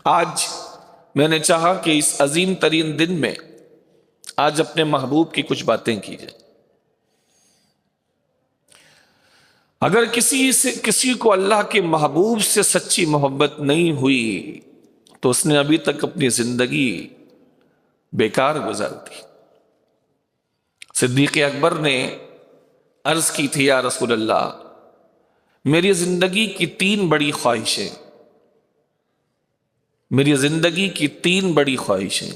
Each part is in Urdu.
آج میں نے چاہا کہ اس عظیم ترین دن میں آج اپنے محبوب کی کچھ باتیں کی جائیں۔ اگر کسی کو اللہ کے محبوب سے سچی محبت نہیں ہوئی تو اس نے ابھی تک اپنی زندگی بیکار گزار دی۔ صدیق اکبر نے عرض کی تھی، یا رسول اللہ، میری زندگی کی 3 بڑی خواہشیں، میری زندگی کی 3 بڑی خواہشیں۔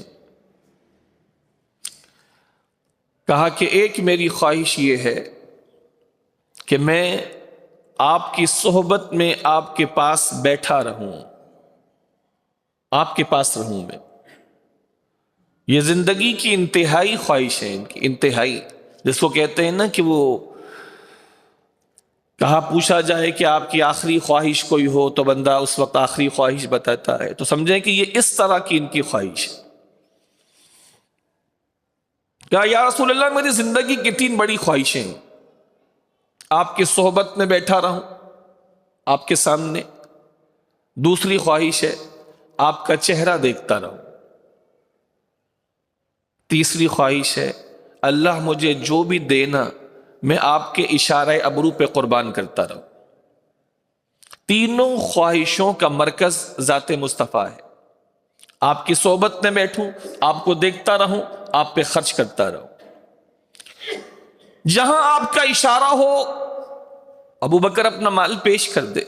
کہا کہ ایک میری خواہش یہ ہے کہ میں آپ کی صحبت میں آپ کے پاس بیٹھا رہوں، آپ کے پاس رہوں میں۔ یہ زندگی کی انتہائی خواہش ہے، ان کی انتہائی، جس کو کہتے ہیں نا کہ وہ کہا پوچھا جائے کہ آپ کی آخری خواہش کوئی ہو تو بندہ اس وقت آخری خواہش بتاتا ہے، تو سمجھیں کہ یہ اس طرح کی ان کی خواہش ہے۔ کہا یا رسول اللہ، میری زندگی کی 3 بڑی خواہشیں ہیں، آپ کی صحبت میں بیٹھا رہوں آپ کے سامنے، دوسری خواہش ہے آپ کا چہرہ دیکھتا رہوں، تیسری خواہش ہے اللہ مجھے جو بھی دینا میں آپ کے اشارہ ابرو پہ قربان کرتا رہوں۔ تینوں خواہشوں کا مرکز ذات مصطفیٰ ہے۔ آپ کی صحبت میں بیٹھوں، آپ کو دیکھتا رہوں، آپ پہ خرچ کرتا رہوں۔ جہاں آپ کا اشارہ ہو ابو بکر اپنا مال پیش کر دے،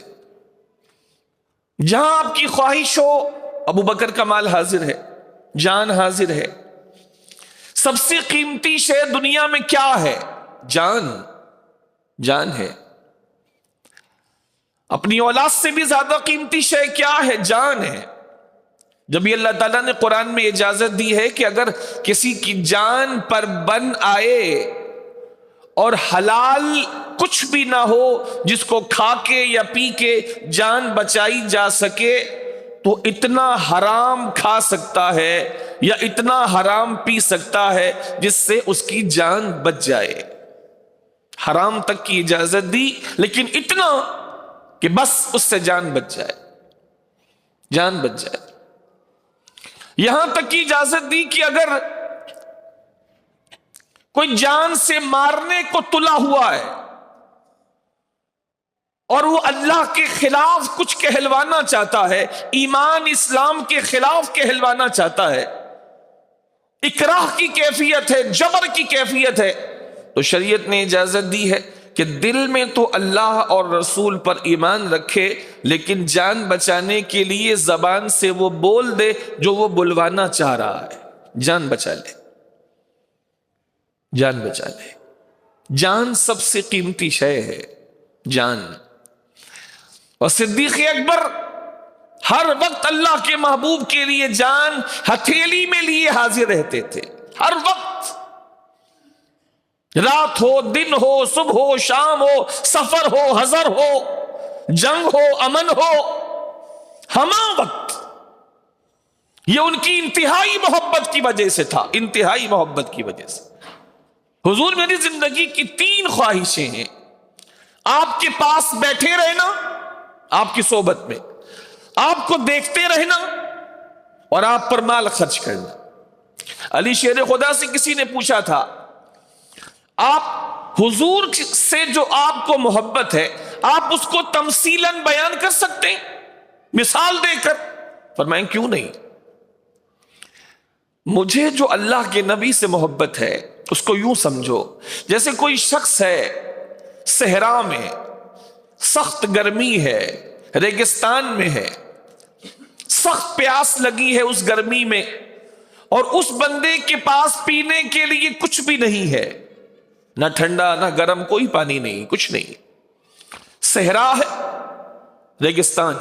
جہاں آپ کی خواہش ہو ابو بکر کا مال حاضر ہے، جان حاضر ہے۔ سب سے قیمتی شے دنیا میں کیا ہے؟ جان ہے۔ اپنی اولاد سے بھی زیادہ قیمتی شے کیا ہے؟ جان ہے۔ جب یہ اللہ تعالیٰ نے قرآن میں اجازت دی ہے کہ اگر کسی کی جان پر بن آئے اور حلال کچھ بھی نہ ہو جس کو کھا کے یا پی کے جان بچائی جا سکے، تو اتنا حرام کھا سکتا ہے یا اتنا حرام پی سکتا ہے جس سے اس کی جان بچ جائے۔ حرام تک کی اجازت دی، لیکن اتنا کہ بس اس سے جان بچ جائے، جان بچ جائے۔ یہاں تک کی اجازت دی کہ اگر کوئی جان سے مارنے کو تلا ہوا ہے اور وہ اللہ کے خلاف کچھ کہلوانا چاہتا ہے، ایمان اسلام کے خلاف کہلوانا چاہتا ہے، اکراہ کی کیفیت ہے، جبر کی کیفیت ہے، تو شریعت نے اجازت دی ہے کہ دل میں تو اللہ اور رسول پر ایمان رکھے، لیکن جان بچانے کے لیے زبان سے وہ بول دے جو وہ بلوانا چاہ رہا ہے، جان بچا لے، جان بچا لے۔ جان سب سے قیمتی شے ہے، جان۔ اور صدیق اکبر ہر وقت اللہ کے محبوب کے لیے جان ہتھیلی میں لیے حاضر رہتے تھے، ہر وقت، رات ہو، دن ہو، صبح ہو، شام ہو، سفر ہو، حضر ہو، جنگ ہو، امن ہو، ہمہ وقت۔ یہ ان کی انتہائی محبت کی وجہ سے تھا، انتہائی محبت کی وجہ سے۔ حضور میری زندگی کی 3 خواہشیں ہیں، آپ کے پاس بیٹھے رہنا، آپ کی صحبت میں، آپ کو دیکھتے رہنا اور آپ پر مال خرچ کرنا۔ علی شیر خدا سے کسی نے پوچھا تھا، آپ حضور سے جو آپ کو محبت ہے، آپ اس کو تمثیلاً بیان کر سکتے ہیں مثال دے کر؟ فرمائیں کیوں نہیں۔ مجھے جو اللہ کے نبی سے محبت ہے اس کو یوں سمجھو جیسے کوئی شخص ہے صحرا میں، سخت گرمی ہے، ریگستان میں ہے، سخت پیاس لگی ہے اس گرمی میں، اور اس بندے کے پاس پینے کے لیے کچھ بھی نہیں ہے، نہ ٹھنڈا نہ گرم، کوئی پانی نہیں، کچھ نہیں، صحرا ہے، ریگستان،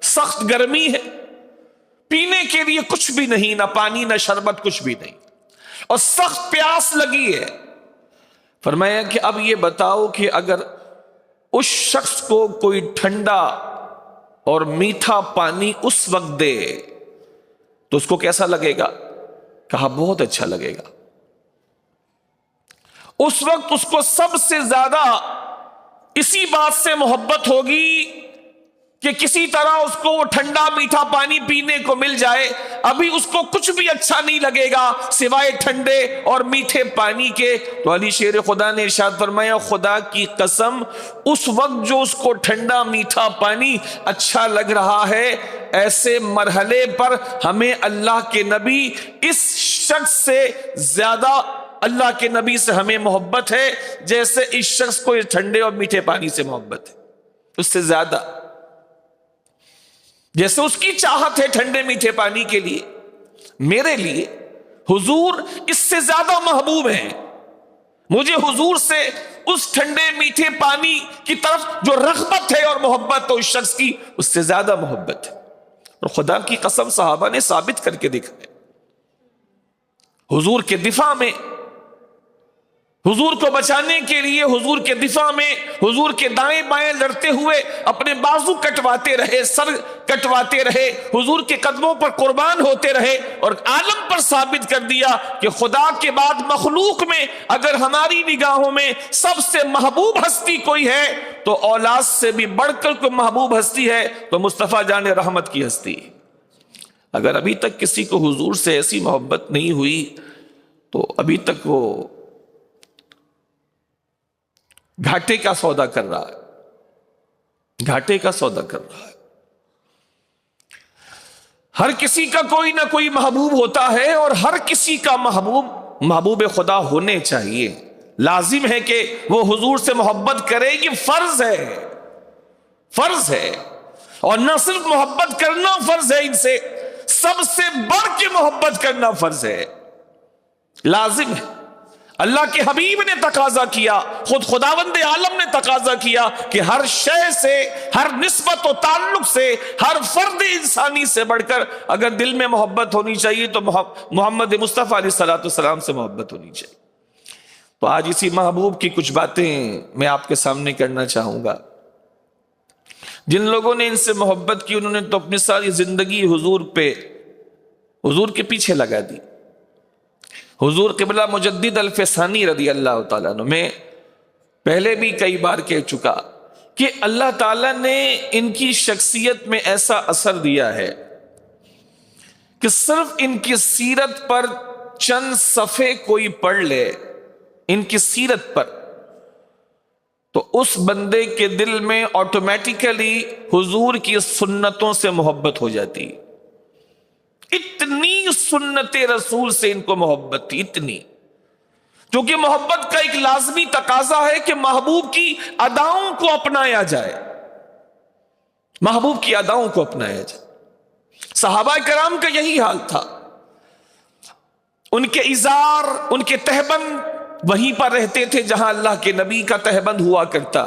سخت گرمی ہے، پینے کے لیے کچھ بھی نہیں، نہ پانی نہ شربت، کچھ بھی نہیں، اور سخت پیاس لگی ہے۔ فرمایا کہ اب یہ بتاؤ کہ اگر اس شخص کو کوئی ٹھنڈا اور میٹھا پانی اس وقت دے تو اس کو کیسا لگے گا؟ کہا بہت اچھا لگے گا۔ اس وقت اس کو سب سے زیادہ اسی بات سے محبت ہوگی کہ کسی طرح اس کو وہ ٹھنڈا میٹھا پانی پینے کو مل جائے، ابھی اس کو کچھ بھی اچھا نہیں لگے گا سوائے ٹھنڈے اور میٹھے پانی کے۔ تو علی شیر خدا نے ارشاد فرمایا خدا کی قسم اس وقت جو اس کو ٹھنڈا میٹھا پانی اچھا لگ رہا ہے، ایسے مرحلے پر ہمیں اللہ کے نبی اس شخص سے زیادہ، اللہ کے نبی سے ہمیں محبت ہے جیسے اس شخص کو اس ٹھنڈے اور میٹھے پانی سے محبت ہے، اس سے زیادہ، جیسے اس کی چاہت ہے ٹھنڈے میٹھے پانی کے لیے، میرے لیے حضور اس سے زیادہ محبوب ہیں۔ مجھے حضور سے اس ٹھنڈے میٹھے پانی کی طرف جو رغبت ہے اور محبت ہے اس شخص کی، اس سے زیادہ محبت ہے۔ اور خدا کی قسم صحابہ نے ثابت کر کے دکھایا، حضور کے دفاع میں، حضور کو بچانے کے لیے، حضور کے دفاع میں، حضور کے دائیں بائیں لڑتے ہوئے اپنے بازو کٹواتے رہے، سر کٹواتے رہے، حضور کے قدموں پر قربان ہوتے رہے، اور عالم پر ثابت کر دیا کہ خدا کے بعد مخلوق میں اگر ہماری نگاہوں میں سب سے محبوب ہستی کوئی ہے تو اولاد سے بھی بڑھ کر کوئی محبوب ہستی ہے تو مصطفیٰ جان رحمت کی ہستی۔ اگر ابھی تک کسی کو حضور سے ایسی محبت نہیں ہوئی تو ابھی تک وہ گھاٹے کا سودا کر رہا ہے، گھاٹے کا سودا کر رہا ہے۔ ہر کسی کا کوئی نہ کوئی محبوب ہوتا ہے، اور ہر کسی کا محبوب خدا ہونے چاہیے۔ لازم ہے کہ وہ حضور سے محبت کرے، یہ فرض ہے، فرض ہے، اور نہ صرف محبت کرنا فرض ہے، ان سے سب سے بڑھ کے محبت کرنا فرض ہے، لازم ہے۔ اللہ کے حبیب نے تقاضا کیا، خود خداوند عالم نے تقاضا کیا کہ ہر شے سے، ہر نسبت و تعلق سے، ہر فرد انسانی سے بڑھ کر اگر دل میں محبت ہونی چاہیے تو محمد مصطفیٰ علیہ الصلوۃ والسلام سے محبت ہونی چاہیے۔ تو آج اسی محبوب کی کچھ باتیں میں آپ کے سامنے کرنا چاہوں گا۔ جن لوگوں نے ان سے محبت کی انہوں نے تو اپنی ساری زندگی حضور کے پیچھے لگا دی۔ حضور قبلہ مجدد الفسانی رضی اللہ تعالیٰ عنہ، میں پہلے بھی کئی بار کہہ چکا کہ اللہ تعالیٰ نے ان کی شخصیت میں ایسا اثر دیا ہے کہ صرف ان کی سیرت پر چند صفحے کوئی پڑھ لے، ان کی سیرت پر، تو اس بندے کے دل میں آٹومیٹیکلی حضور کی سنتوں سے محبت ہو جاتی۔ اتنی سنت رسول سے ان کو محبت تھی، اتنی، کیونکہ محبت کا ایک لازمی تقاضا ہے کہ محبوب کی اداؤں کو اپنایا جائے، محبوب کی اداؤں کو اپنایا جائے۔ صحابہ کرام کا یہی حال تھا، ان کے ازار، ان کے تہبند وہیں پر رہتے تھے جہاں اللہ کے نبی کا تہبند ہوا کرتا،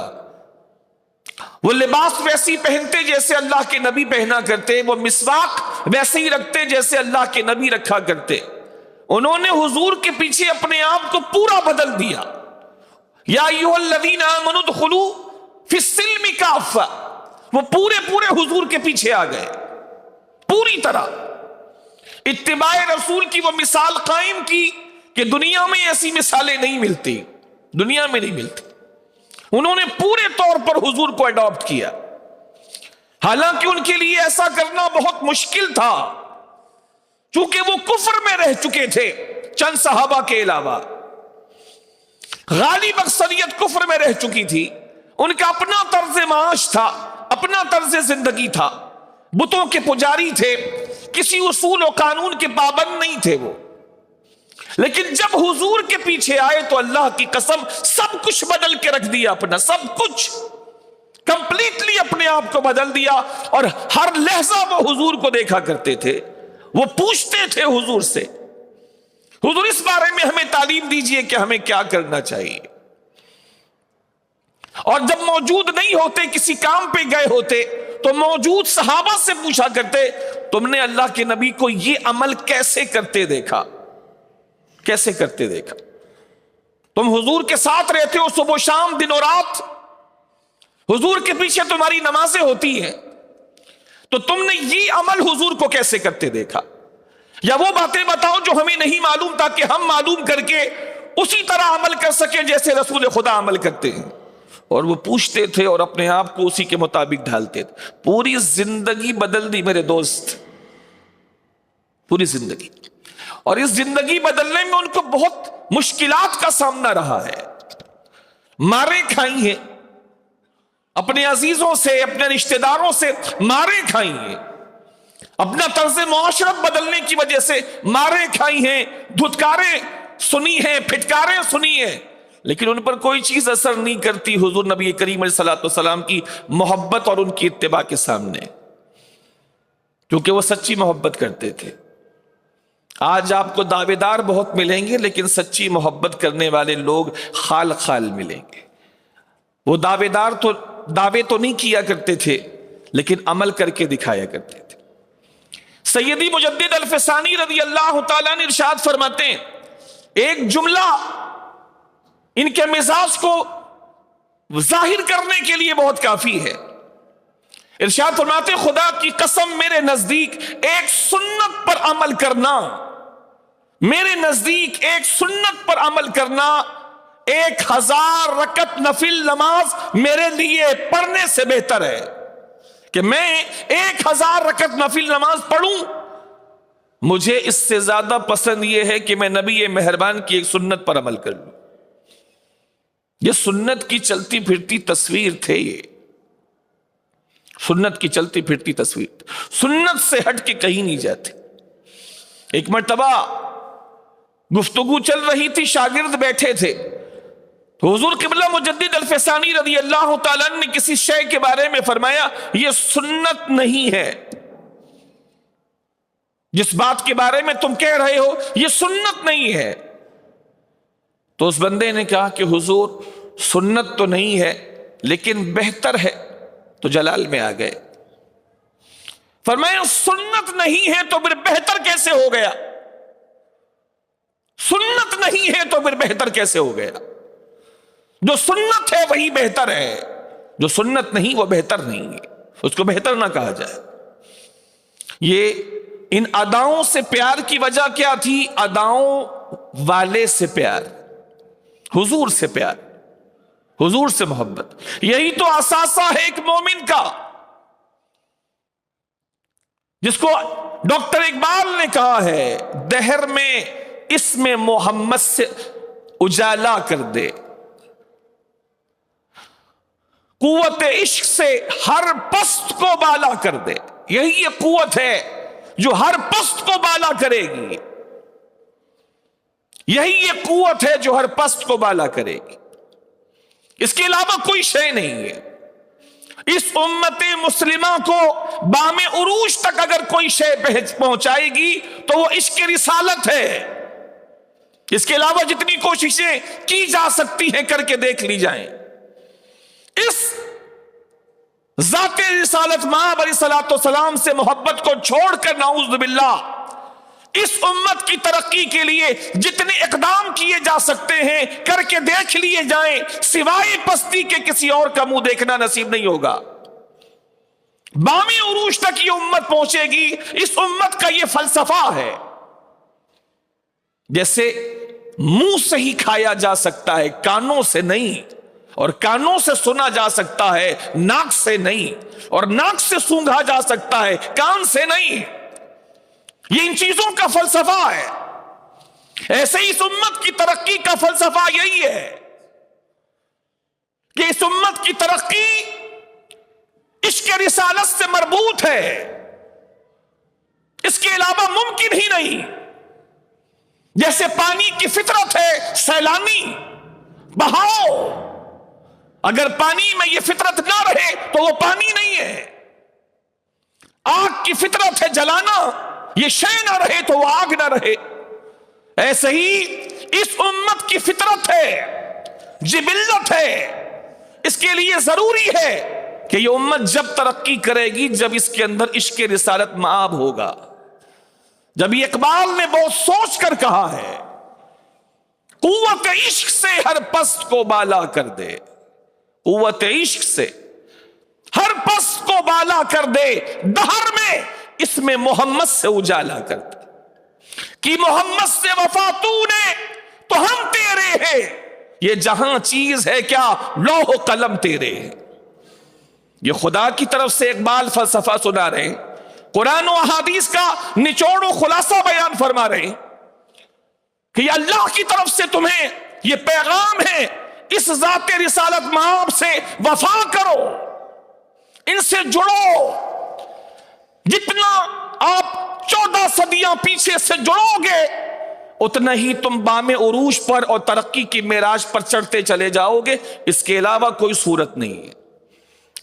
وہ لباس ویسی پہنتے جیسے اللہ کے نبی پہنا کرتے، وہ مسواک ویسے ہی رکھتے جیسے اللہ کے نبی رکھا کرتے۔ انہوں نے حضور کے پیچھے اپنے آپ کو پورا بدل دیا۔ یا ایھا الذین آمنوا ادخلوا فی السلم کافہ، وہ پورے حضور کے پیچھے آ گئے، پوری طرح اتباع رسول کی وہ مثال قائم کی کہ دنیا میں ایسی مثالیں نہیں ملتی، دنیا میں نہیں ملتی۔ انہوں نے پورے طور پر حضور کو اڈاپٹ کیا، حالانکہ ان کے لیے ایسا کرنا بہت مشکل تھا، چونکہ وہ کفر میں رہ چکے تھے، چند صحابہ کے علاوہ غالب اکثریت کفر میں رہ چکی تھی۔ ان کا اپنا طرز معاش تھا، اپنا طرز زندگی تھا، بتوں کے پجاری تھے، کسی اصول و قانون کے پابند نہیں تھے وہ۔ لیکن جب حضور کے پیچھے آئے تو اللہ کی قسم سب کچھ بدل کے رکھ دیا، اپنا سب کچھ کمپلیٹلی اپنے آپ کو بدل دیا، اور ہر لحظہ وہ حضور کو دیکھا کرتے تھے، وہ پوچھتے تھے حضور سے، حضور اس بارے میں ہمیں تعلیم دیجئے کہ ہمیں کیا کرنا چاہیے۔ اور جب موجود نہیں ہوتے، کسی کام پہ گئے ہوتے تو موجود صحابہ سے پوچھا کرتے، تم نے اللہ کے نبی کو یہ عمل کیسے کرتے دیکھا، کیسے کرتے دیکھا؟ تم حضور کے ساتھ رہتے ہو صبح و شام، دن و رات، حضور کے پیچھے تمہاری نمازیں ہوتی ہیں، تو تم نے یہ عمل حضور کو کیسے کرتے دیکھا؟ یا وہ باتیں بتاؤ جو ہمیں نہیں معلوم تاکہ ہم معلوم کر کے اسی طرح عمل کر سکیں جیسے رسول خدا عمل کرتے ہیں۔ اور وہ پوچھتے تھے اور اپنے آپ کو اسی کے مطابق ڈھالتے تھے. پوری زندگی بدل دی میرے دوست, پوری زندگی. اور اس زندگی بدلنے میں ان کو بہت مشکلات کا سامنا رہا ہے, مارے کھائی ہیں اپنے عزیزوں سے, اپنے رشتہ داروں سے مارے کھائی ہیں, اپنا طرز معاشرت بدلنے کی وجہ سے مارے کھائی ہیں, دھتکاریں سنی ہیں, پھٹکاریں سنی ہیں, لیکن ان پر کوئی چیز اثر نہیں کرتی حضور نبی کریم علیہ السلام کی محبت اور ان کی اتباع کے سامنے, کیونکہ وہ سچی محبت کرتے تھے. آج آپ کو دعوے دار بہت ملیں گے, لیکن سچی محبت کرنے والے لوگ خال خال ملیں گے. وہ دعوے دار تو دعوے تو نہیں کیا کرتے تھے, لیکن عمل کر کے دکھایا کرتے تھے. سیدی مجدد الفسانی رضی اللہ تعالیٰ نے ارشاد فرماتے ہیں, ایک جملہ ان کے مزاج کو ظاہر کرنے کے لیے بہت کافی ہے. ارشاد فرماتے, خدا کی قسم میرے نزدیک ایک سنت پر عمل کرنا, میرے نزدیک ایک سنت پر عمل کرنا 1000 رکعت نفل نماز میرے لیے پڑھنے سے بہتر ہے کہ میں 1000 رکعت نفل نماز پڑھوں. مجھے اس سے زیادہ پسند یہ ہے کہ میں نبی مہربان کی ایک سنت پر عمل کر لوں. یہ سنت کی چلتی پھرتی تصویر تھے, یہ سنت کی چلتی پھرتی تصویر, سنت سے ہٹ کے کہیں نہیں جاتے. ایک مرتبہ گفتگو چل رہی تھی, شاگرد بیٹھے تھے, تو حضور قبلہ مجدد الفسانی رضی اللہ تعالیٰ نے کسی شے کے بارے میں فرمایا, یہ سنت نہیں ہے, جس بات کے بارے میں تم کہہ رہے ہو یہ سنت نہیں ہے. تو اس بندے نے کہا کہ حضور سنت تو نہیں ہے لیکن بہتر ہے. تو جلال میں آ گئے, فرمایا سنت نہیں ہے تو پھر بہتر کیسے ہو گیا؟ سنت نہیں ہے تو پھر بہتر کیسے ہو گیا؟ جو سنت ہے وہی بہتر ہے, جو سنت نہیں وہ بہتر نہیں ہے, اس کو بہتر نہ کہا جائے. یہ ان اداؤں سے پیار کی وجہ کیا تھی؟ اداؤں والے سے پیار, حضور سے پیار, حضور سے محبت. یہی تو اثاثہ ہے ایک مومن کا, جس کو ڈاکٹر اقبال نے کہا ہے, دہر میں اسم محمد سے اجالا کر دے, قوت عشق سے ہر پست کو بالا کر دے. یہی یہ قوت ہے جو ہر پست کو بالا کرے گی, یہی یہ قوت ہے جو ہر پست کو بالا کرے گی. اس کے علاوہ کوئی شے نہیں ہے. اس امت مسلمہ کو بام عروج تک اگر کوئی شے پہنچائے گی تو وہ عشق رسالت ہے. اس کے علاوہ جتنی کوششیں کی جا سکتی ہیں کر کے دیکھ لی جائیں. اس ذات رسالت مآب علیہ الصلوۃ والسلام سے محبت کو چھوڑ کر نعوذ باللہ اس امت کی ترقی کے لیے جتنے اقدام کیے جا سکتے ہیں کر کے دیکھ لیے جائیں, سوائے پستی کے کسی اور کا منہ دیکھنا نصیب نہیں ہوگا. بامی عروج تک یہ امت پہنچے گی. اس امت کا یہ فلسفہ ہے, جیسے منہ سے ہی کھایا جا سکتا ہے, کانوں سے نہیں, اور کانوں سے سنا جا سکتا ہے, ناک سے نہیں, اور ناک سے سونگھا جا سکتا ہے, کان سے نہیں. یہ ان چیزوں کا فلسفہ ہے. ایسے ہی اس امت کی ترقی کا فلسفہ یہی ہے کہ اس امت کی ترقی عشق رسالت سے مربوط ہے, اس کے علاوہ ممکن ہی نہیں. جیسے پانی کی فطرت ہے سیلانی, بہاؤ, اگر پانی میں یہ فطرت نہ رہے تو وہ پانی نہیں ہے. آگ کی فطرت ہے جلانا, یہ شے نہ رہے تو وہ آگ نہ رہے. ایسے ہی اس امت کی فطرت ہے, جبلت ہے. اس کے لیے ضروری ہے کہ یہ امت جب ترقی کرے گی جب اس کے اندر عشق رسالت مآب ہوگا. جب یہ اقبال نے بہت سوچ کر کہا ہے, قوت عشق سے ہر پست کو بالا کر دے, قوت عشق سے ہر پست کو بالا کر دے, دہر میں اس میں محمد سے اجالا کر دے. کہ محمد سے وفا تو نے تو ہم تیرے ہیں, یہ جہاں چیز ہے کیا لوح و قلم تیرے. یہ خدا کی طرف سے اقبال فلسفہ سنا رہے ہیں, قرآن و احادیث کا نچوڑ و خلاصہ بیان فرما رہے ہیں کہ یہ اللہ کی طرف سے تمہیں یہ پیغام ہے, اس ذات رسالت مآب سے وفا کرو, ان سے جڑو. جتنا آپ 14 صدیاں پیچھے سے جڑو گے اتنا ہی تم بام عروج پر اور ترقی کی معراج پر چڑھتے چلے جاؤ گے. اس کے علاوہ کوئی صورت نہیں ہے,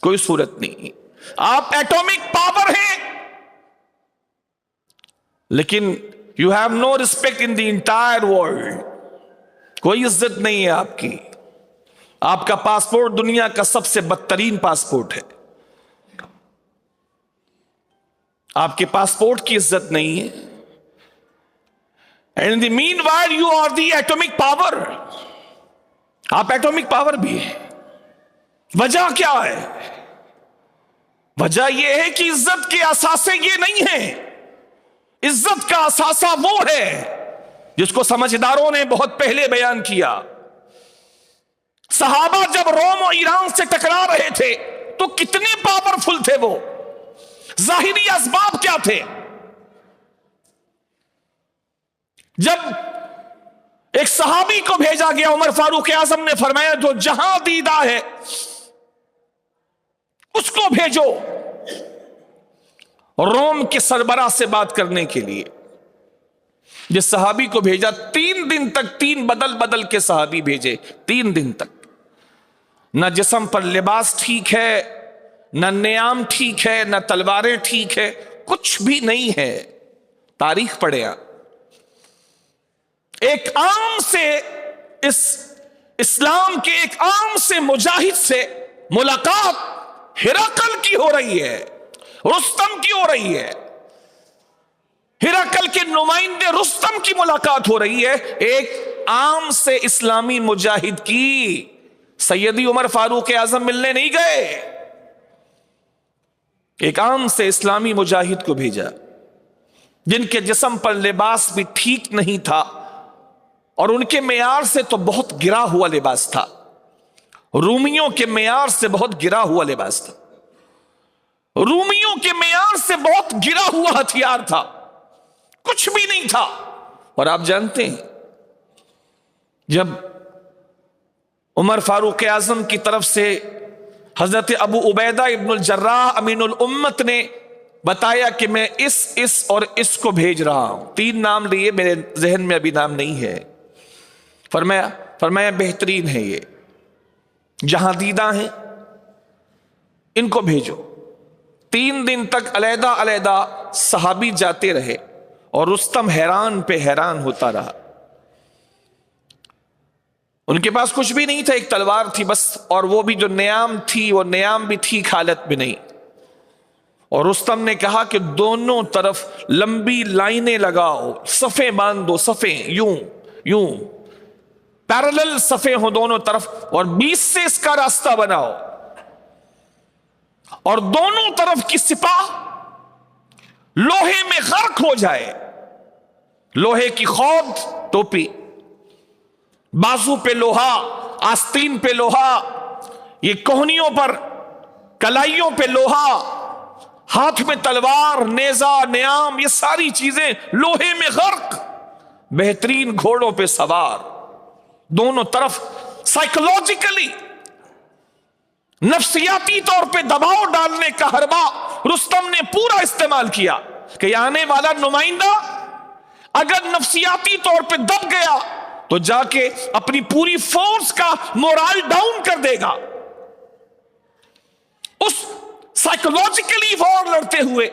کوئی صورت نہیں. آپ ایٹمک پاور ہیں لیکن you have no respect in the entire world. کوئی عزت نہیں ہے آپ کی. آپ کا پاسپورٹ دنیا کا سب سے بدترین پاسپورٹ ہے. آپ کے پاسپورٹ کی عزت نہیں ہے. And in the meanwhile you are the atomic power. آپ ایٹمک پاور بھی ہیں. وجہ کیا ہے؟ وجہ یہ ہے کہ عزت کے اثاثے یہ نہیں ہیں. عزت کا اثاثہ وہ ہے جس کو سمجھداروں نے بہت پہلے بیان کیا. صحابہ جب روم و ایران سے ٹکرا رہے تھے تو کتنے پاورفل تھے وہ. ظاہری اسباب کیا تھے؟ جب ایک صحابی کو بھیجا گیا, عمر فاروق اعظم نے فرمایا جو جہاں دیدہ ہے اس کو بھیجو روم کے سربراہ سے بات کرنے کے لیے. جس صحابی کو بھیجا 3 دن تک 3 بدل بدل کے صحابی بھیجے. 3 دن تک نہ جسم پر لباس ٹھیک ہے, نہ نیام ٹھیک ہے, نہ تلواریں ٹھیک ہے, کچھ بھی نہیں ہے. تاریخ پڑھے آپ. ایک عام سے اس اسلام کے ایک عام سے مجاہد سے ملاقات ہرقل کی ہو رہی ہے, رستم کی ہو رہی ہے. ہرقل کے نمائندے رستم کی ملاقات ہو رہی ہے ایک عام سے اسلامی مجاہد کی. سیدی عمر فاروق اعظم ملنے نہیں گئے, ایک عام سے اسلامی مجاہد کو بھیجا جن کے جسم پر لباس بھی ٹھیک نہیں تھا اور ان کے معیار سے تو بہت گرا ہوا لباس تھا. رومیوں کے معیار سے بہت گرا ہوا لباس تھا. رومیوں کے معیار سے بہت گرا ہوا ہتھیار تھا, کچھ بھی نہیں تھا. اور آپ جانتے ہیں جب عمر فاروق اعظم کی طرف سے حضرت ابو عبیدہ ابن الجراح امین الامت نے بتایا کہ میں اس اور اس کو بھیج رہا ہوں, 3 نام لیے, میرے ذہن میں ابھی نام نہیں ہے. فرمایا بہترین ہے, یہ جہاں دیدہ ہیں, ان کو بھیجو. 3 دن تک علیحدہ علیحدہ صحابی جاتے رہے اور رستم حیران پہ حیران ہوتا رہا. ان کے پاس کچھ بھی نہیں تھا, ایک تلوار تھی بس, اور وہ بھی جو نیام تھی وہ نیام بھی ٹھیک حالت میں نہیں. اور رستم نے کہا کہ دونوں طرف لمبی لائنیں لگاؤ, صفیں باندھو, صفیں یوں یوں پیرلل صفیں ہو دونوں طرف, اور 20 سے اس کا راستہ بناؤ, اور دونوں طرف کی سپاہ لوہے میں غرق ہو جائے. لوہے کی خود ٹوپی, بازو پہ لوہا, آستین پہ لوہا, یہ کوہنیوں پر کلائیوں پہ لوہا, ہاتھ میں تلوار, نیزہ, نیام, یہ ساری چیزیں لوہے میں غرق, بہترین گھوڑوں پہ سوار, دونوں طرف سائیکولوجیکلی نفسیاتی طور پہ دباؤ ڈالنے کا حربہ رستم نے پورا استعمال کیا کہ آنے والا نمائندہ اگر نفسیاتی طور پہ دب گیا تو جا کے اپنی پوری فورس کا مورال ڈاؤن کر دے گا. اس سائیکولوجیکلی وار لڑتے ہوئے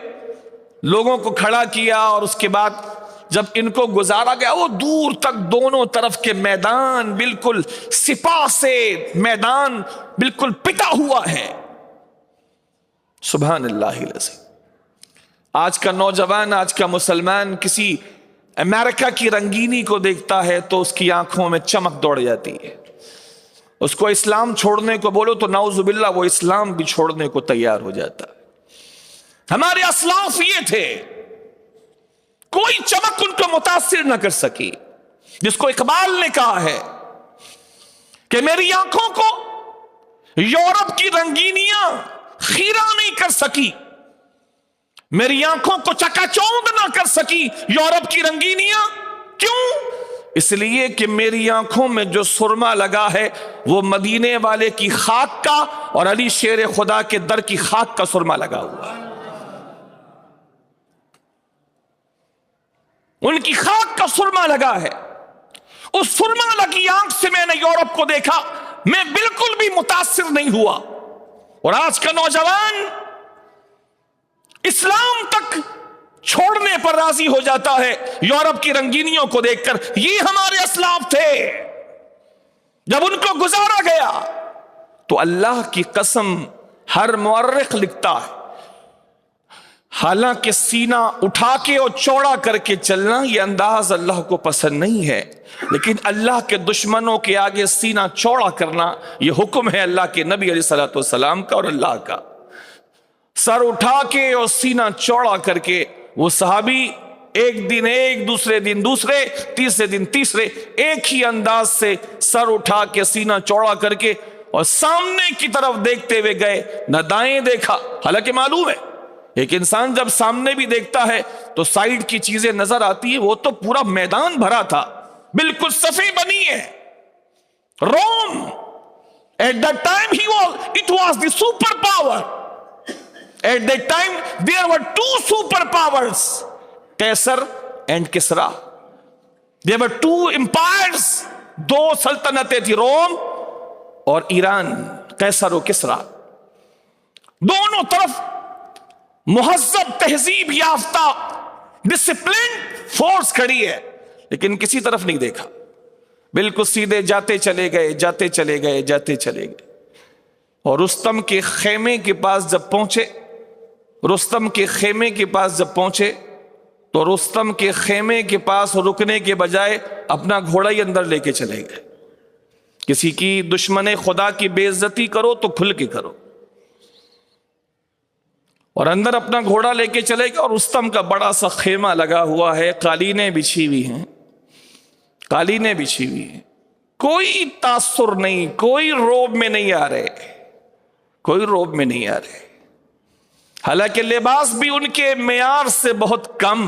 لوگوں کو کھڑا کیا, اور اس کے بعد جب ان کو گزارا گیا وہ دور تک دونوں طرف کے میدان بالکل سپاہ سے میدان بالکل پٹا ہوا ہے. سبحان اللہ العظیم. آج کا نوجوان, آج کا مسلمان کسی امریکہ کی رنگینی کو دیکھتا ہے تو اس کی آنکھوں میں چمک دوڑ جاتی ہے. اس کو اسلام چھوڑنے کو بولو تو نعوذ باللہ وہ اسلام بھی چھوڑنے کو تیار ہو جاتا ہے. ہمارے اسلاف یہ تھے, کوئی چمک ان کو متاثر نہ کر سکی. جس کو اقبال نے کہا ہے کہ میری آنکھوں کو یورپ کی رنگینیاں خیرہ نہیں کر سکی، میری آنکھوں کو چکا چوند نہ کر سکی یورپ کی رنگینیاں. کیوں؟ اس لیے کہ میری آنکھوں میں جو سرما لگا ہے وہ مدینے والے کی خاک کا اور علی شیر خدا کے در کی خاک کا سرما لگا ہوا ہے. ان کی خاک کا سرما لگا ہے. اس سرما لگی آنکھ سے میں نے یورپ کو دیکھا، میں بالکل بھی متاثر نہیں ہوا. اور آج کا نوجوان اسلام تک چھوڑنے پر راضی ہو جاتا ہے یورپ کی رنگینیوں کو دیکھ کر. یہ ہمارے اسلاف تھے. جب ان کو گزارا گیا تو اللہ کی قسم ہر مورخ لکھتا ہے، حالانکہ سینہ اٹھا کے اور چوڑا کر کے چلنا یہ انداز اللہ کو پسند نہیں ہے، لیکن اللہ کے دشمنوں کے آگے سینہ چوڑا کرنا یہ حکم ہے اللہ کے نبی علیہ الصلوۃ والسلام کا اور اللہ کا. سر اٹھا کے اور سینہ چوڑا کر کے وہ صحابی ایک دن ایک، دوسرے دن دوسرے، تیسرے دن تیسرے، ایک ہی انداز سے سر اٹھا کے سینہ چوڑا کر کے اور سامنے کی طرف دیکھتے ہوئے گئے. نہ دائیں دیکھا، حالانکہ معلوم ہے ایک انسان جب سامنے بھی دیکھتا ہے تو سائیڈ کی چیزیں نظر آتی ہیں. وہ تو پورا میدان بھرا تھا، بالکل صفیں بنی ہے. روم at that time it was the super power. At that time there were two super powers, Caesar and Kisra. There were two empires. دو سلطنتیں تھی، روم اور ایران، قیصر و کسرا. دونوں طرف مہذب تہذیب یافتہ ڈسپلن فورس کھڑی ہے، لیکن کسی طرف نہیں دیکھا. بالکل سیدھے جاتے چلے گئے، جاتے چلے گئے، جاتے چلے گئے. اور رستم کے خیمے کے پاس جب پہنچے، رستم کے خیمے کے پاس جب پہنچے تو رستم کے خیمے کے پاس رکنے کے بجائے اپنا گھوڑا ہی اندر لے کے چلے گئے. کسی کی دشمن خدا کی بے عزتی کرو تو کھل کے کرو. اور اندر اپنا گھوڑا لے کے چلے گئے. اور رستم کا بڑا سا خیمہ لگا ہوا ہے، قالینیں بچھی ہوئی ہیں، قالینیں بچھی ہوئی ہیں. کوئی تاثر نہیں، کوئی روب میں نہیں آ رہے، کوئی روب میں نہیں آ رہے. حالانکہ لباس بھی ان کے معیار سے بہت کم،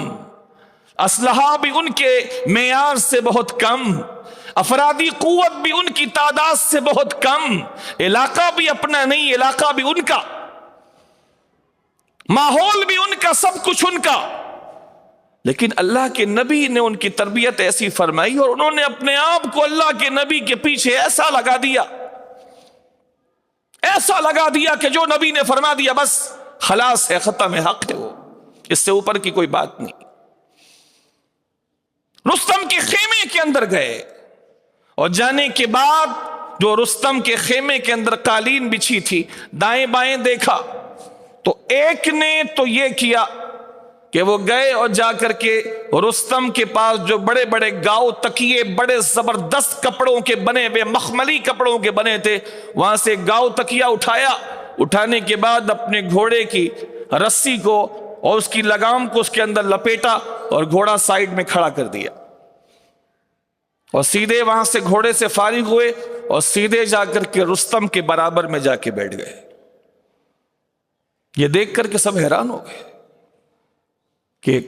اسلحہ بھی ان کے معیار سے بہت کم، افرادی قوت بھی ان کی تعداد سے بہت کم، علاقہ بھی اپنا نہیں، علاقہ بھی ان کا، ماحول بھی ان کا، سب کچھ ان کا. لیکن اللہ کے نبی نے ان کی تربیت ایسی فرمائی اور انہوں نے اپنے آپ کو اللہ کے نبی کے پیچھے ایسا لگا دیا، ایسا لگا دیا کہ جو نبی نے فرما دیا بس خلاص ہے، ختم ہے، حق ہے، وہ اس سے اوپر کی کوئی بات نہیں. رستم کے خیمے کے اندر گئے اور جانے کے بعد جو رستم کے خیمے کے اندر قالین بچھی تھی، دائیں بائیں دیکھا تو ایک نے تو یہ کیا کہ وہ گئے اور جا کر کے رستم کے پاس جو بڑے بڑے گاؤ تکیے، بڑے زبردست کپڑوں کے بنے ہوئے، مخملی کپڑوں کے بنے تھے، وہاں سے گاؤ تکیہ اٹھایا. اٹھانے کے بعد اپنے گھوڑے کی رسی کو اور اس کی لگام کو اس کے اندر لپیٹا اور گھوڑا سائیڈ میں کھڑا کر دیا اور سیدھے وہاں سے گھوڑے سے فارغ ہوئے اور سیدھے جا کر کے رستم کے برابر میں جا کے بیٹھ گئے. یہ دیکھ کر کے سب حیران ہو گئے کہ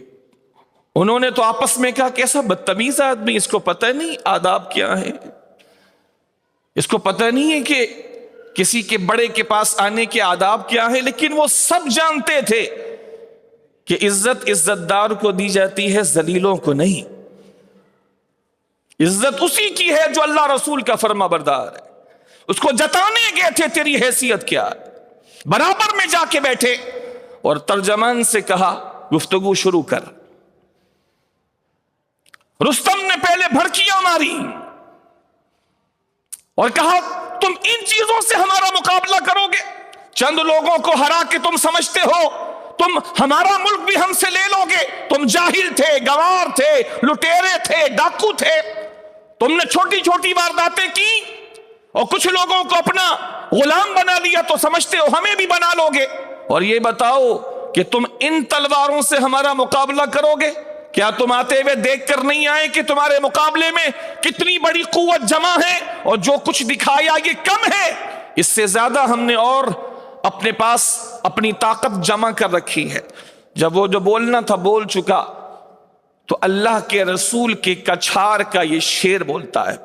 انہوں نے تو آپس میں کہا کیسا بدتمیز آدمی، اس کو پتہ نہیں آداب کیا ہے، اس کو پتہ نہیں ہے کہ کسی کے بڑے کے پاس آنے کے آداب کیا ہے. لیکن وہ سب جانتے تھے کہ عزت عزت دار کو دی جاتی ہے، ذلیلوں کو نہیں. عزت اسی کی ہے جو اللہ رسول کا فرما بردار ہے. اس کو جتانے گئے تھے تیری حیثیت کیا ہے. برابر میں جا کے بیٹھے اور ترجمان سے کہا گفتگو شروع کر. رستم نے پہلے بھڑکیاں ماری اور کہا تم ان چیزوں سے ہمارا مقابلہ کرو گے؟ چند لوگوں کو ہرا کے تم سمجھتے ہو تم ہمارا ملک بھی ہم سے لے لو گے؟ تم جاہل تھے، گوار تھے، لٹیرے تھے، ڈاکو تھے. تم نے چھوٹی چھوٹی وارداتیں کی اور کچھ لوگوں کو اپنا غلام بنا لیا تو سمجھتے ہو ہمیں بھی بنا لو گے. اور یہ بتاؤ کہ تم ان تلواروں سے ہمارا مقابلہ کرو گے؟ کیا تم آتے ہوئے دیکھ کر نہیں آئے کہ تمہارے مقابلے میں کتنی بڑی قوت جمع ہے اور جو کچھ دکھایا یہ کم ہے؟ اس سے زیادہ ہم نے اور اپنے پاس اپنی طاقت جمع کر رکھی ہے۔ جب وہ جو بولنا تھا بول چکا تو اللہ کے رسول کے کچھار کا یہ شعر بولتا ہے۔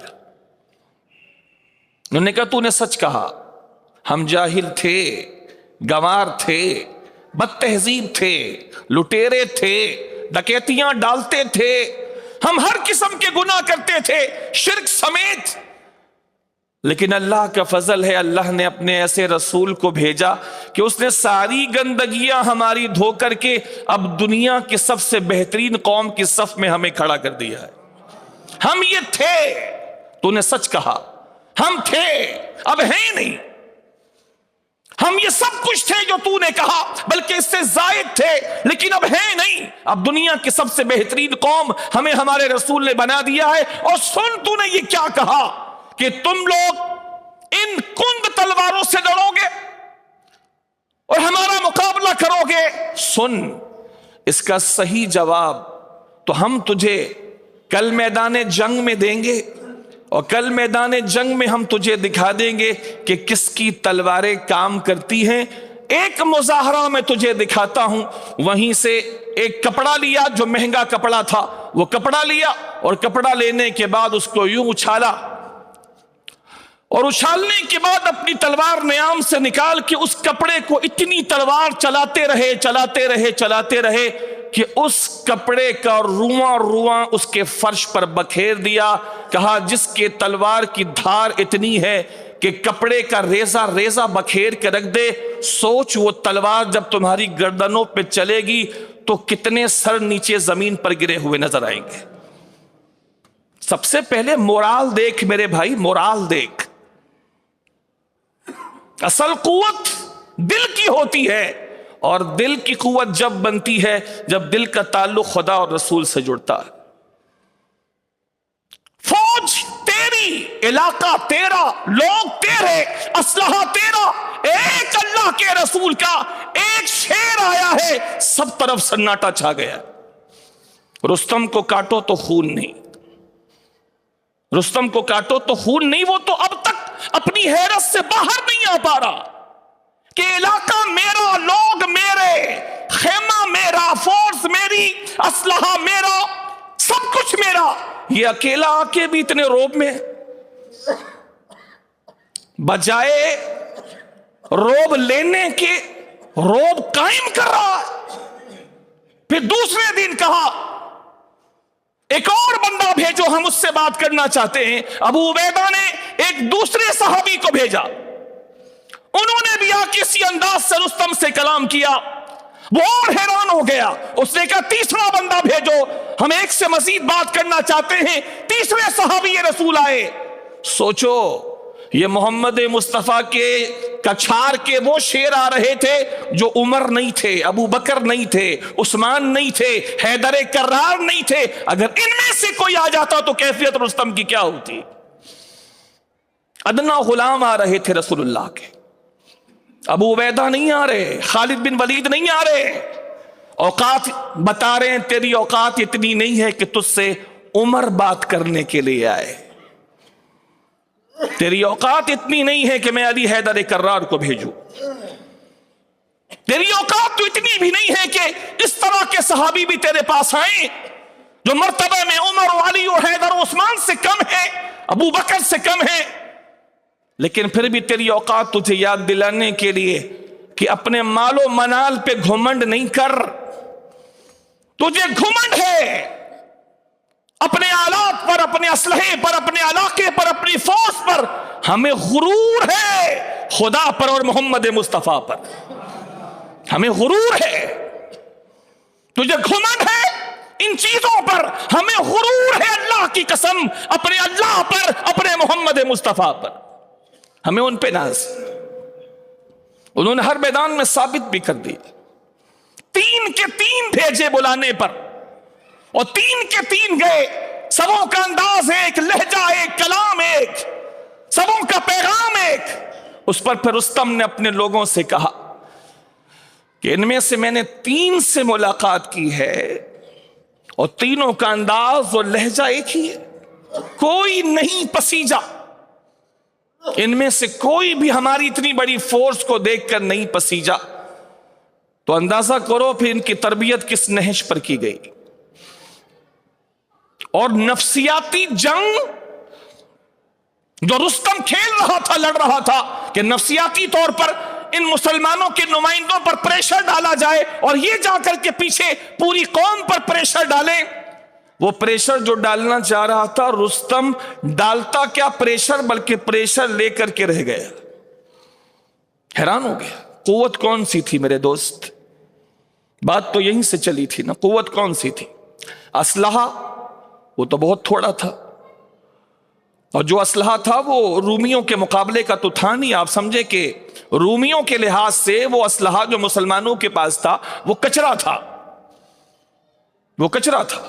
انہوں نے کہا تو نے سچ کہا، ہم جاہل تھے، گنوار تھے، بد تہذیب تھے، لٹیرے تھے، ڈکیتیاں ڈالتے تھے، ہم ہر قسم کے گناہ کرتے تھے شرک سمیت، لیکن اللہ کا فضل ہے، اللہ نے اپنے ایسے رسول کو بھیجا کہ اس نے ساری گندگیاں ہماری دھو کر کے اب دنیا کی سب سے بہترین قوم کی صف میں ہمیں کھڑا کر دیا ہے۔ ہم یہ تھے، تو نے سچ کہا، ہم تھے، اب ہیں نہیں۔ ہم یہ سب کچھ تھے جو تو نے کہا، بلکہ اس سے زائد تھے، لیکن اب ہیں نہیں۔ اب دنیا کی سب سے بہترین قوم ہمیں ہمارے رسول نے بنا دیا ہے۔ اور سن، تو نے یہ کیا کہا کہ تم لوگ ان کند تلواروں سے لڑو گے اور ہمارا مقابلہ کرو گے؟ سن، اس کا صحیح جواب تو ہم تجھے کل میدان جنگ میں دیں گے، اور کل میدان جنگ میں ہم تجھے دکھا دیں گے کہ کس کی تلواریں کام کرتی ہیں۔ ایک مظاہرہ میں تجھے دکھاتا ہوں۔ وہیں سے ایک کپڑا لیا جو مہنگا کپڑا تھا، وہ کپڑا لیا اور کپڑا لینے کے بعد اس کو یوں اچھالا، اور اچھالنے کے بعد اپنی تلوار نیام سے نکال کے اس کپڑے کو اتنی تلوار چلاتے رہے کہ اس کپڑے کا رواں رواں اس کے فرش پر بکھیر دیا۔ کہا جس کے تلوار کی دھار اتنی ہے کہ کپڑے کا ریزہ ریزہ بکھیر کے رکھ دے، سوچ وہ تلوار جب تمہاری گردنوں پہ چلے گی تو کتنے سر نیچے زمین پر گرے ہوئے نظر آئیں گے۔ سب سے پہلے مورال دیکھ میرے بھائی، مورال دیکھ۔ اصل قوت دل کی ہوتی ہے، اور دل کی قوت جب بنتی ہے جب دل کا تعلق خدا اور رسول سے جڑتا ہے۔ فوج تیری، علاقہ تیرا، لوگ تیرے، اسلحہ تیرا، ایک اللہ کے رسول کا ایک شیر آیا ہے، سب طرف سناٹا چھا گیا۔ رستم کو کاٹو تو خون نہیں، رستم کو کاٹو تو خون نہیں، وہ تو اب تک اپنی حیرت سے باہر نہیں آ پا رہا کہ علاقہ میرا، لوگ میرے، خیمہ میرا، فورس میری، اسلحہ میرا، سب کچھ میرا، یہ اکیلا آ کے بھی اتنے روب میں، بجائے روب لینے کے روب قائم کر رہا ہے۔ پھر دوسرے دن کہا ایک اور بندہ بھیجو، ہم اس سے بات کرنا چاہتے ہیں۔ ابو عبیدہ نے ایک دوسرے صحابی کو بھیجا، انہوں نے بھی کسی انداز سے رستم سے کلام کیا، وہ اور حیران ہو گیا۔ اس نے کہا تیسرا بندہ بھیجو، ہم ایک سے مزید بات کرنا چاہتے ہیں۔ تیسرے صحابی رسول آئے۔ سوچو، یہ محمد مصطفیٰ کے کچھار کے وہ شیر آ رہے تھے جو عمر نہیں تھے، ابو بکر نہیں تھے، عثمان نہیں تھے، حیدر کرار نہیں تھے۔ اگر ان میں سے کوئی آ جاتا تو کیفیت رستم کی کیا ہوتی؟ ادنا غلام آ رہے تھے رسول اللہ کے، ابو عبیدہ نہیں آ رہے، خالد بن ولید نہیں آ رہے۔ اوقات بتا رہے ہیں تیری اوقات اتنی نہیں ہے کہ تجھ سے عمر بات کرنے کے لیے آئے، تیری اوقات اتنی نہیں ہے کہ میں علی حیدر کرار کو بھیجوں، تیری اوقات تو اتنی بھی نہیں ہے کہ اس طرح کے صحابی بھی تیرے پاس آئیں جو مرتبہ میں عمر و علی و حیدر و عثمان سے کم ہے، ابو بکر سے کم ہے۔ لیکن پھر بھی تیری اوقات تجھے یاد دلانے کے لیے کہ اپنے مال و منال پہ گھمنڈ نہیں کر، تجھے گھمنڈ ہے اپنے آلات پر، اپنے اسلحے پر، اپنے علاقے پر، اپنی فوج پر۔ ہمیں غرور ہے خدا پر اور محمد مصطفیٰ پر، ہمیں غرور ہے، تجھے گھمنڈ ہے ان چیزوں پر، ہمیں غرور ہے اللہ کی قسم اپنے اللہ پر، اپنے محمد مصطفیٰ پر، ہمیں ان پہ ناز۔ انہوں نے ہر میدان میں ثابت بھی کر دی، 3 کے 3 بھیجے بلانے پر، اور 3 کے 3 گئے، سبوں کا انداز ایک، لہجہ ایک، کلام ایک، سبوں کا پیغام ایک۔ اس پر پھر رستم نے اپنے لوگوں سے کہا کہ ان میں سے میں نے 3 سے ملاقات کی ہے، اور تینوں کا انداز اور لہجہ ایک ہی ہے. کوئی نہیں پسیجا، ان میں سے کوئی بھی ہماری اتنی بڑی فورس کو دیکھ کر نہیں پسیجا. تو اندازہ کرو پھر ان کی تربیت کس نہج پر کی گئی. اور نفسیاتی جنگ جو رستم کھیل رہا تھا، لڑ رہا تھا کہ نفسیاتی طور پر ان مسلمانوں کے نمائندوں پر پریشر ڈالا جائے اور یہ جا کر کے پیچھے پوری قوم پر پریشر ڈالیں. وہ پریشر جو ڈالنا چاہ رہا تھا رستم ڈالتا کیا پریشر، بلکہ پریشر لے کر کے رہ گیا. حیران ہو گیا. قوت کون سی تھی میرے دوست؟ بات تو یہیں سے چلی تھی نا. قوت کون سی تھی؟ اسلحہ وہ تو بہت تھوڑا تھا، اور جو اسلحہ تھا وہ رومیوں کے مقابلے کا تو تھا نہیں. آپ سمجھے کہ رومیوں کے لحاظ سے وہ اسلحہ جو مسلمانوں کے پاس تھا وہ کچرا تھا. وہ کچرا تھا.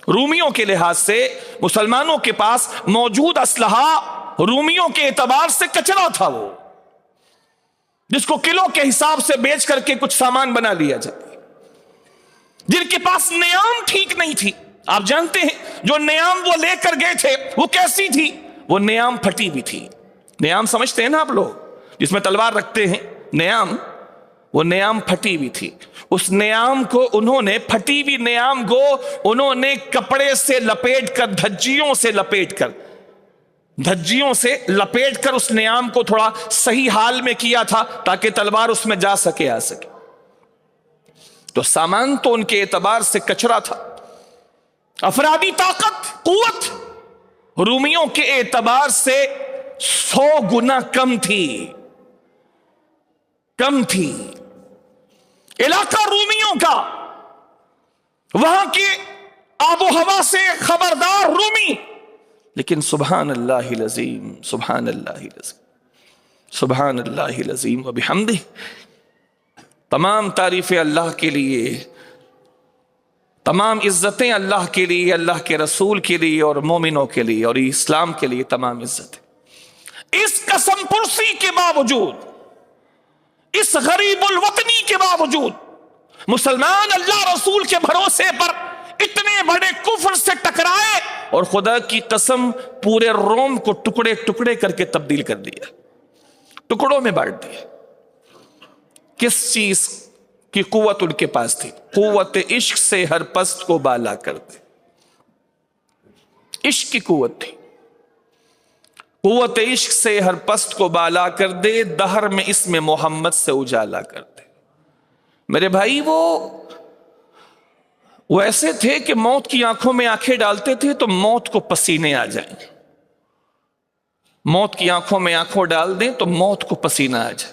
رومیوں کے لحاظ سے مسلمانوں کے پاس موجود اسلحہ رومیوں کے اعتبار سے کچرا تھا، وہ جس کو کلو کے حساب سے بیچ کر کے کچھ سامان بنا لیا جائے. جن کے پاس نیام ٹھیک نہیں تھی. آپ جانتے ہیں جو نیام وہ لے کر گئے تھے وہ کیسی تھی؟ وہ نیام پھٹی ہوئی تھی. نیام سمجھتے ہیں نا آپ لوگ، جس میں تلوار رکھتے ہیں نیام، وہ نیام پھٹی ہوئی تھی. اس نیام کو انہوں نے، پھٹی ہوئی نیام کو انہوں نے کپڑے سے لپیٹ کر، دھجیوں سے لپیٹ کر اس نیام کو تھوڑا صحیح حال میں کیا تھا تاکہ تلوار اس میں جا سکے، آ سکے. تو سامان تو ان کے اعتبار سے کچرا تھا. افرادی طاقت، قوت رومیوں کے اعتبار سے 100 گنا کم تھی. علاقہ رومیوں کا، وہاں کی آب و ہوا سے خبردار رومی. لیکن سبحان اللہ العظیم، سبحان اللہ العظیم، سبحان اللہ العظیم و بحمدہ. تمام تعریفیں اللہ کے لیے، تمام عزتیں اللہ کے لیے، اللہ کے رسول کے لیے اور مومنوں کے لیے اور اسلام کے لیے تمام عزتیں. اس قسم پرسی کے باوجود، اس غریب الوطنی کے باوجود، مسلمان اللہ رسول کے بھروسے پر اتنے بڑے کفر سے ٹکرائے اور خدا کی قسم پورے روم کو ٹکڑے ٹکڑے کر کے تبدیل کر دیا، ٹکڑوں میں بانٹ دیا. کس چیز کی قوت ان کے پاس تھی؟ قوت عشق سے ہر پست کو بالا کر دے. عشق کی قوت تھی. قوت عشق سے ہر پست کو بالا کر دے، دہر میں اسم محمد سے اجالا کر دے. میرے بھائی وہ ایسے تھے کہ موت کی آنکھوں میں آنکھیں ڈالتے تھے تو موت کو پسینے آ جائیں. موت کی آنکھوں میں آنکھوں ڈال دیں تو موت کو پسینہ آ جائے.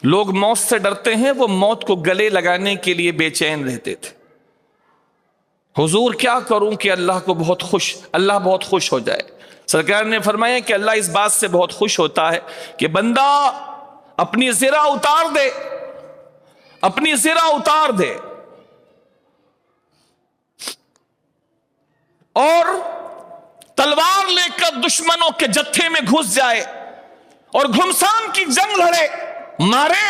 لوگ موت سے ڈرتے ہیں، وہ موت کو گلے لگانے کے لیے بے چین رہتے تھے. حضور کیا کروں کہ اللہ بہت خوش ہو جائے. سرکار نے فرمایا کہ اللہ اس بات سے بہت خوش ہوتا ہے کہ بندہ اپنی زرہ اتار دے اور تلوار لے کر دشمنوں کے جتھے میں گھس جائے اور گھمسان کی جنگ لڑے، مارے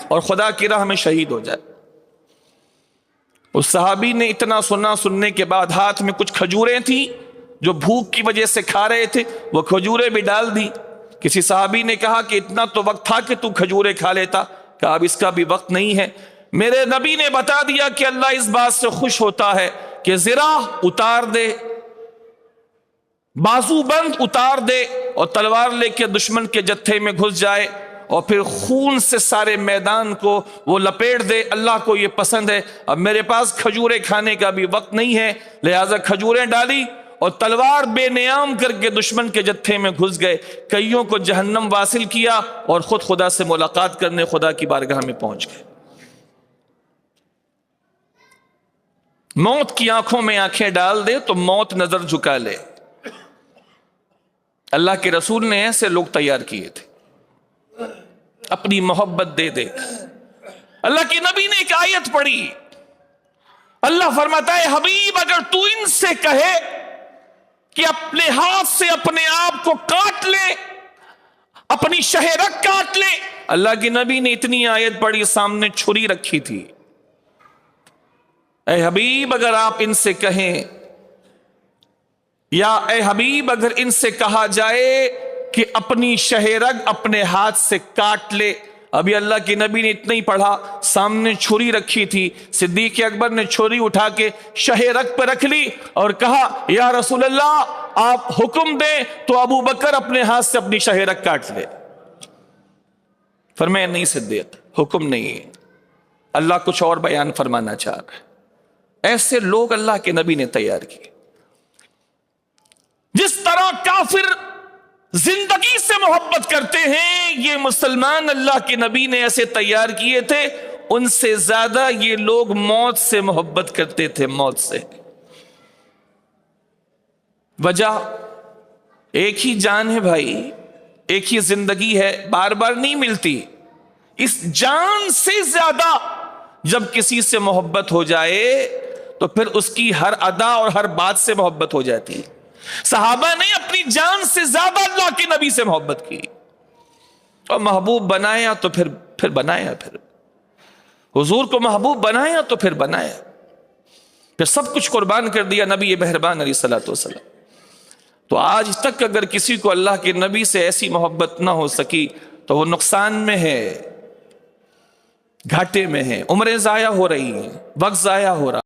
اور خدا کی راہ میں شہید ہو جائے. اس صحابی نے اتنا سننے کے بعد ہاتھ میں کچھ کھجوریں تھیں جو بھوک کی وجہ سے کھا رہے تھے، وہ کھجوریں بھی ڈال دی. کسی صحابی نے کہا کہ اتنا تو وقت تھا کہ تو کھجوریں کھا لیتا. کہا اب اس کا بھی وقت نہیں ہے. میرے نبی نے بتا دیا کہ اللہ اس بات سے خوش ہوتا ہے کہ زرہ اتار دے، بازو بند اتار دے اور تلوار لے کے دشمن کے جتھے میں گھس جائے اور پھر خون سے سارے میدان کو وہ لپیٹ دے. اللہ کو یہ پسند ہے. اب میرے پاس کھجوریں کھانے کا بھی وقت نہیں ہے، لہٰذا کھجوریں ڈالی اور تلوار بے نیام کر کے دشمن کے جتھے میں گھس گئے. کئیوں کو جہنم واصل کیا اور خود خدا سے ملاقات کرنے خدا کی بارگاہ میں پہنچ گئے. موت کی آنکھوں میں آنکھیں ڈال دے تو موت نظر جھکا لے. اللہ کے رسول نے ایسے لوگ تیار کیے تھے، اپنی محبت دے دے. اللہ کے نبی نے ایک آیت پڑھی، اللہ فرماتا ہے حبیب اگر تو ان سے کہے کہ اپنے ہاتھ سے اپنے آپ کو کاٹ لے، اپنی شہرک کاٹ لے. اللہ کے نبی نے اتنی آیت پڑھی، سامنے چھری رکھی تھی، اے حبیب اگر آپ ان سے کہیں، یا اے حبیب اگر ان سے کہا جائے کہ اپنی شہ رگ اپنے ہاتھ سے کاٹ لے۔ ابھی اللہ کے نبی نے اتنا ہی پڑھا، سامنے چھری رکھی تھی، صدیق اکبر نے چھری اٹھا کے شہ رگ پہ رکھ لی اور کہا یا رسول اللہ آپ حکم دیں تو ابو بکر اپنے ہاتھ سے اپنی شہ رگ کاٹ لے۔ فرمایا نہیں صدیق، حکم نہیں، اللہ کچھ اور بیان فرمانا چاہ رہا ہے۔ ایسے لوگ اللہ کے نبی نے تیار کیے۔ جس طرح کافر زندگی سے محبت کرتے ہیں، یہ مسلمان اللہ کے نبی نے ایسے تیار کیے تھے، ان سے زیادہ یہ لوگ موت سے محبت کرتے تھے، موت سے۔ وجہ ایک ہی جان ہے بھائی، ایک ہی زندگی ہے، بار بار نہیں ملتی۔ اس جان سے زیادہ جب کسی سے محبت ہو جائے تو پھر اس کی ہر ادا اور ہر بات سے محبت ہو جاتی۔ صحابہ نے اپنی جان سے زیادہ اللہ کے نبی سے محبت کی اور محبوب بنایا تو پھر بنایا، پھر حضور کو محبوب بنایا تو پھر بنایا، پھر سب کچھ قربان کر دیا نبی مہربان علیہ الصلوۃ والسلام۔ تو آج تک اگر کسی کو اللہ کے نبی سے ایسی محبت نہ ہو سکی تو وہ نقصان میں ہے، گھاٹے میں ہے، عمریں ضائع ہو رہی ہیں، وقت ضائع ہو رہا۔